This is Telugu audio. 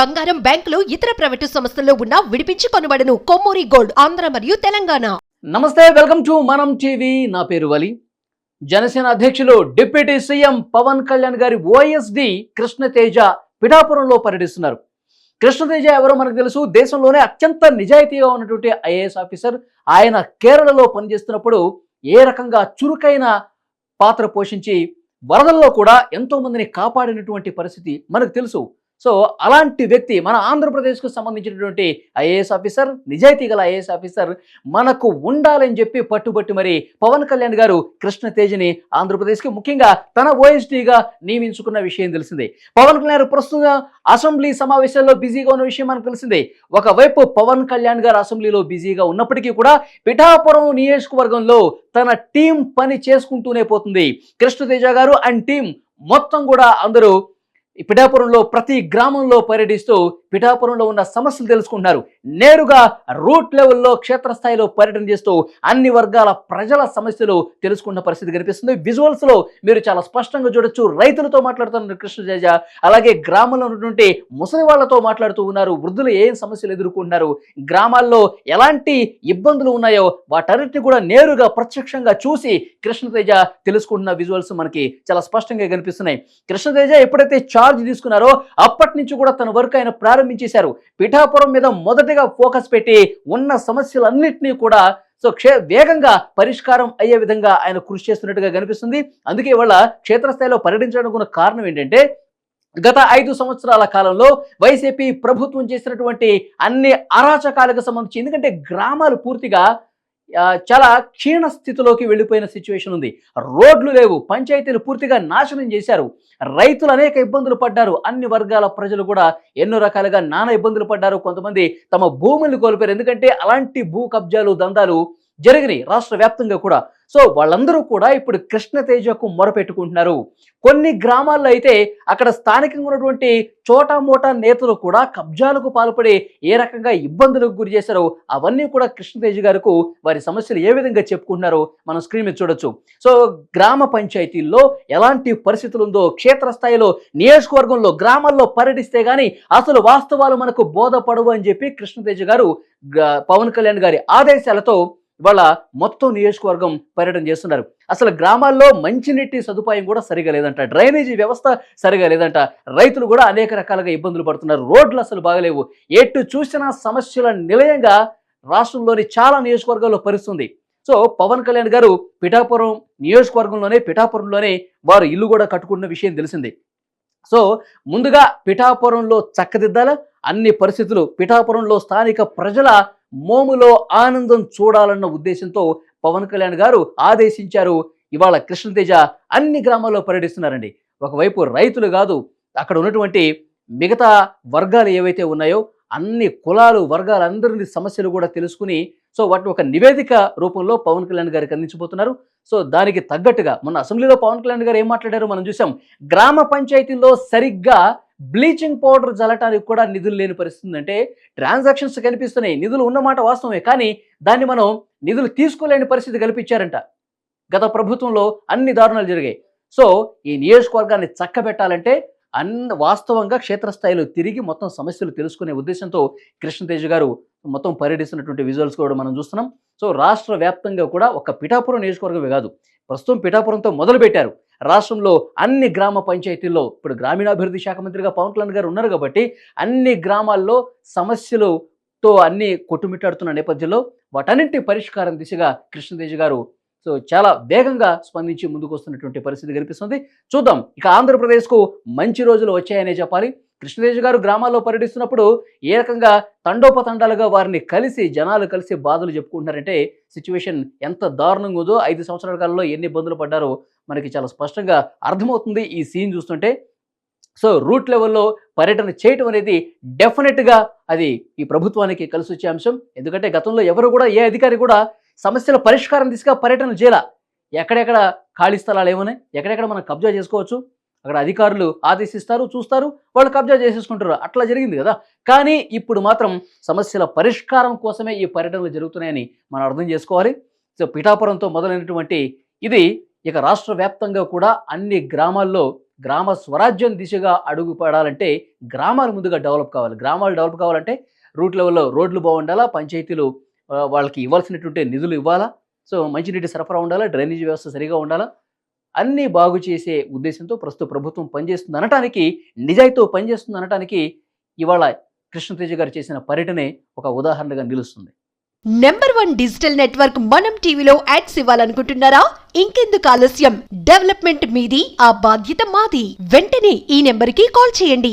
బంగారం, బ్యాంకులు, ఇతర ప్రైవేటు సంస్థల్లో ఉన్న విడిపించి కొనబడును. కొమ్మూరి గోల్డ్, ఆంధ్ర మరియు తెలంగాణ. నమస్తే, వెల్కమ్ టు మనం టీవీ. నా పేరు వలి. జనసేన అధ్యక్షులు డిప్యూటీ సీఎం పవన్ కళ్యాణ్ గారి ఓఎస్డి కృష్ణతేజ పిఠాపురంలో పర్యటిస్తున్నారు. కృష్ణతేజ ఎవరో మనకు తెలుసు. దేశంలోనే అత్యంత నిజాయితీగా ఉన్నటువంటి ఐఏఎస్ ఆఫీసర్. ఆయన కేరళలో పనిచేస్తున్నప్పుడు ఏ రకంగా చురుకైన పాత్ర పోషించి వరదల్లో కూడా ఎంతో మందిని కాపాడినటువంటి పరిస్థితి మనకు తెలుసు. సో అలాంటి వ్యక్తి మన ఆంధ్రప్రదేశ్కు సంబంధించినటువంటి ఐఏఎస్ ఆఫీసర్, నిజాయితీ గల ఐఏఎస్ ఆఫీసర్ మనకు ఉండాలని చెప్పి పట్టుబట్టి మరి పవన్ కళ్యాణ్ గారు కృష్ణతేజని ఆంధ్రప్రదేశ్కి ముఖ్యంగా తన ఓఎస్డీగా నియమించుకున్న విషయం తెలిసిందే. పవన్ కళ్యాణ్ ప్రస్తుతం అసెంబ్లీ సమావేశాల్లో బిజీగా ఉన్న విషయం మనకు తెలిసిందే. ఒకవైపు పవన్ కళ్యాణ్ గారు అసెంబ్లీలో బిజీగా ఉన్నప్పటికీ కూడా పిఠాపురం నియోజకవర్గంలో తన టీం పని చేసుకుంటూనే పోతుంది. కృష్ణతేజ గారు అండ్ టీం మొత్తం కూడా అందరూ పిఠాపురంలో ప్రతి గ్రామంలో పర్యటిస్తూ పిఠాపురంలో ఉన్న సమస్యలు తెలుసుకుంటున్నారు. నేరుగా రూట్ లెవెల్లో క్షేత్రస్థాయిలో పర్యటన చేస్తూ అన్ని వర్గాల ప్రజల సమస్యలు తెలుసుకున్న పరిస్థితి కనిపిస్తుంది. విజువల్స్ లో మీరు చాలా స్పష్టంగా చూడొచ్చు. రైతులతో మాట్లాడుతున్నారు కృష్ణతేజ, అలాగే గ్రామంలో ఉన్నటువంటి ముసలి వాళ్లతో మాట్లాడుతూ ఉన్నారు. వృద్ధులు ఏం సమస్యలు ఎదుర్కొంటున్నారు, గ్రామాల్లో ఎలాంటి ఇబ్బందులు ఉన్నాయో వాటన్నిటిని కూడా నేరుగా ప్రత్యక్షంగా చూసి కృష్ణతేజ తెలుసుకుంటున్న విజువల్స్ మనకి చాలా స్పష్టంగా కనిపిస్తున్నాయి. కృష్ణతేజ ఎప్పుడైతే చార్జ్ తీసుకున్నారో అప్పటి నుంచి కూడా తన వర్క్ ఆయన ప్రారంభించేశారు. పిఠాపురం మీద మొదటగా ఫోకస్ పెట్టి ఉన్న సమస్యలన్నింటినీ కూడా వేగంగా పరిష్కారం అయ్యే విధంగా ఆయన కృషి చేస్తున్నట్టుగా కనిపిస్తుంది. అందుకే వాళ్ళ క్షేత్రస్థాయిలో పర్యటించడానికి కారణం ఏంటంటే గత 5 సంవత్సరాల కాలంలో వైసీపీ ప్రభుత్వం చేసినటువంటి అన్ని అరాచకాలకు సంబంధించి, ఎందుకంటే గ్రామాలు పూర్తిగా చాలా క్షీణ స్థితిలోకి వెళ్ళిపోయిన సిచ్యువేషన్ ఉంది. రోడ్లు లేవు, పంచాయతీలు పూర్తిగా నాశనం చేశారు, రైతులు అనేక ఇబ్బందులు పడ్డారు, అన్ని వర్గాల ప్రజలు కూడా ఎన్నో రకాలుగా నానా ఇబ్బందులు పడ్డారు. కొంతమంది తమ భూములను కోల్పోయారు, ఎందుకంటే అలాంటి భూ కబ్జాలు దందాలు జరిగినాయి రాష్ట్ర వ్యాప్తంగా కూడా. సో వాళ్ళందరూ కూడా ఇప్పుడు కృష్ణతేజకు మొరపెట్టుకుంటున్నారు. కొన్ని గ్రామాల్లో అయితే అక్కడ స్థానికంగా ఉన్నటువంటి చోటా మోటా నేతలు కూడా కబ్జాలకు పాల్పడి ఏ రకంగా ఇబ్బందులకు గురి చేశారో అవన్నీ కూడా కృష్ణతేజ గారికి వారి సమస్యలు ఏ విధంగా చెప్పుకుంటున్నారో మనం స్క్రీన్ మీద చూడొచ్చు. సో గ్రామ పంచాయతీల్లో ఎలాంటి పరిస్థితులు ఉందో, క్షేత్రస్థాయిలో నియోజకవర్గంలో గ్రామాల్లో పర్యటిస్తే గానీ అసలు వాస్తవాలు మనకు బోధపడవు అని చెప్పి కృష్ణతేజ గారు పవన్ కళ్యాణ్ గారి ఆదేశాలతో వాళ్ళ మొత్తం నియోజకవర్గం పర్యటన చేస్తున్నారు. అసలు గ్రామాల్లో మంచినీటి సదుపాయం కూడా సరిగా లేదంట, డ్రైనేజీ వ్యవస్థ సరిగా లేదంట, రైతులు కూడా అనేక రకాలుగా ఇబ్బందులు పడుతున్నారు, రోడ్లు అసలు బాగలేవు, ఎటు చూసినా సమస్యల నిలయంగా రాష్ట్రంలోని చాలా నియోజకవర్గాల్లో పరిస్థితుంది. సో పవన్ కళ్యాణ్ గారు పిఠాపురం పిఠాపురంలోనే వారు ఇల్లు కూడా కట్టుకున్న విషయం తెలిసింది. సో ముందుగా పిఠాపురంలో చక్కదిద్దాల అన్ని పరిస్థితులు పిఠాపురంలో స్థానిక ప్రజల మోములో ఆనందం చూడాలన్న ఉద్దేశంతో పవన్ కళ్యాణ్ గారు ఆదేశించారు. ఇవాళ కృష్ణతేజ అన్ని గ్రామాల్లో పర్యటిస్తున్నారండి. ఒకవైపు రైతులు కాదు, అక్కడ ఉన్నటువంటి మిగతా వర్గాలు ఏవైతే ఉన్నాయో అన్ని కులాలు వర్గాలందరినీ సమస్యలు కూడా తెలుసుకుని సో వాటిని ఒక నివేదిక రూపంలో పవన్ కళ్యాణ్ గారికి అందించబోతున్నారు. సో దానికి తగ్గట్టుగా మొన్న అసెంబ్లీలో పవన్ కళ్యాణ్ గారు ఏం మాట్లాడారో మనం చూసాం. గ్రామ పంచాయతీల్లో సరిగ్గా బ్లీచింగ్ పౌడర్ జల్లటానికి కూడా నిధులు లేని పరిస్థితి. అంటే ట్రాన్సాక్షన్స్ కనిపిస్తున్నాయి, నిధులు ఉన్నమాట వాస్తవమే, కానీ దాన్ని మనం నిధులు తీసుకోలేని పరిస్థితి కల్పించారంట. గత ప్రభుత్వంలో అన్ని దారుణాలు జరిగాయి. సో ఈ నియోజకవర్గాన్ని చక్కబెట్టాలంటే వాస్తవంగా క్షేత్రస్థాయిలో తిరిగి మొత్తం సమస్యలు తెలుసుకునే ఉద్దేశంతో కృష్ణతేజ గారు మొత్తం పర్యటిస్తున్నటువంటి విజువల్స్ కూడా మనం చూస్తున్నాం. సో రాష్ట్ర వ్యాప్తంగా కూడా ఒక పిఠాపురం నియోజకవర్గమే కాదు, ప్రస్తుతం పిఠాపురంతో మొదలుపెట్టారు. రాష్ట్రంలో అన్ని గ్రామ పంచాయతీల్లో ఇప్పుడు గ్రామీణాభివృద్ధి శాఖ మంత్రిగా పవన్ కళ్యాణ్ గారు ఉన్నారు కాబట్టి అన్ని గ్రామాల్లో సమస్యలతో అన్ని కొట్టుమిట్టాడుతున్న నేపథ్యంలో వాటన్నింటి పరిష్కారం దిశగా కృష్ణతేజ గారు సో చాలా వేగంగా స్పందించి ముందుకు వస్తున్నటువంటి పరిస్థితి కనిపిస్తుంది. చూద్దాం, ఇక ఆంధ్రప్రదేశ్కు మంచి రోజులు వచ్చాయనే చెప్పాలి. కృష్ణతేజ గారు గ్రామాల్లో పర్యటిస్తున్నప్పుడు ఏ రకంగా తండోపతండాలుగా వారిని జనాలు కలిసి బాధలు చెప్పుకుంటున్నారంటే సిచ్యువేషన్ ఎంత దారుణంగా ఉందో, 5 సంవత్సరాల కాలంలో ఎన్ని ఇబ్బందులు పడ్డారో మనకి చాలా స్పష్టంగా అర్థమవుతుంది ఈ సీన్ చూస్తుంటే. సో రూట్ లెవెల్లో పర్యటన చేయటం అనేది డెఫినెట్గా అది ఈ ప్రభుత్వానికి కలిసి వచ్చే అంశం. ఎందుకంటే గతంలో ఎవరు కూడా ఏ అధికారి కూడా సమస్యల పరిష్కారం దిశగా పర్యటన చేయాల. ఎక్కడెక్కడ ఖాళీ స్థలాలు ఏమన్నాయి, ఎక్కడెక్కడ మనం కబ్జా చేసుకోవచ్చు, అక్కడ అధికారులు ఆదేశిస్తారు, చూస్తారు, వాళ్ళు కబ్జా చేసేసుకుంటారు, అట్లా జరిగింది కదా. కానీ ఇప్పుడు మాత్రం సమస్యల పరిష్కారం కోసమే ఈ పర్యటనలు జరుగుతున్నాయని మనం అర్థం చేసుకోవాలి. సో పిఠాపురంతో మొదలైనటువంటి ఇది ఇక రాష్ట్ర వ్యాప్తంగా కూడా అన్ని గ్రామాల్లో గ్రామ స్వరాజ్యం దిశగా అడుగు పడాలంటే గ్రామాలు ముందుగా డెవలప్ కావాలి. గ్రామాలు డెవలప్ కావాలంటే రూట్ లెవెల్‌లో రోడ్లు బాగుండాలా, పంచాయతీలు వాళ్ళకి ఇవ్వాల్సినటువంటి నిధులు ఇవ్వాలా, సో మంచినీటి సరఫరా ఉండాలా, డ్రైనేజీ వ్యవస్థ సరిగా ఉండాలా, అన్నీ బాగు చేసే ఉద్దేశంతో ప్రస్తుత ప్రభుత్వం పనిచేస్తుంది అనటానికి, నిజాయితీతో పనిచేస్తుంది అనటానికి ఇవాళ కృష్ణతేజ గారు చేసిన పర్యటనే ఒక ఉదాహరణగా నిలుస్తుంది. #1 డిజిటల్ నెట్వర్క్ మనం టీవీలో యాడ్స్ ఇవ్వాలనుకుంటున్నారా? ఇంకెందుకు ఆలస్యం? డెవలప్మెంట్ మీది, ఆ బాధ్యత మాది. వెంటనే ఈ నెంబర్కి కాల్ చేయండి.